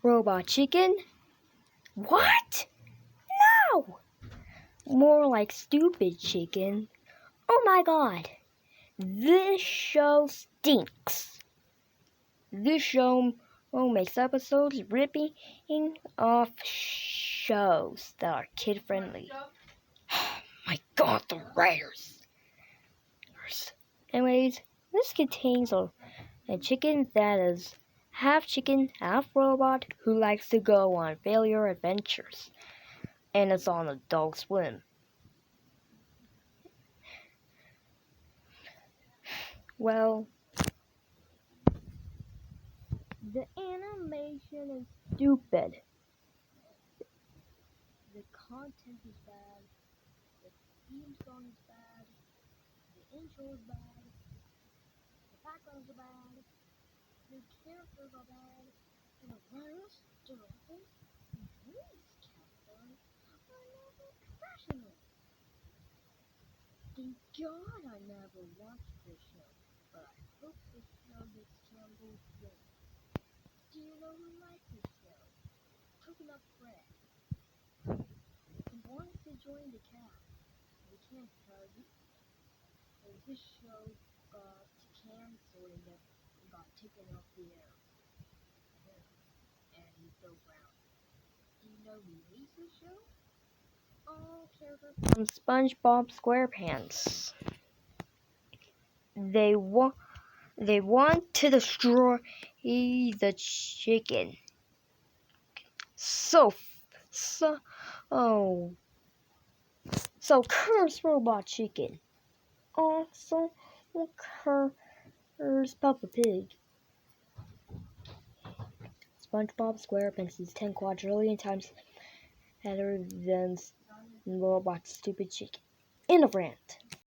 Robot chicken? What? No! More like stupid chicken. Oh my god. This show stinks. This show makes episodes ripping off shows that are kid friendly. My god, the writers. Anyways, this contains a chicken that is half chicken, half robot who likes to go on failure adventures. And it's on Adult Swim. Well, the animation is stupid. The content is bad. The theme song is bad. The intro is bad. The backgrounds are bad. The characters are bad. And the writers, directors, and voice casters are never professional. Thank God I never watched this show, but I hope this show gets canceled soon. Do you know who likes this show? Coconut Fred. He wants to join the cast. We can't tell you. And this show got canceled and got taken off the air. And he's still brown. Do you know who hates this show? All characters from SpongeBob SquarePants. They want to destroy the chicken. So curse Robot Chicken. Also curse Peppa Pig. SpongeBob SquarePants is 10 quadrillion times better than Robot Stupid Chicken. In a rant.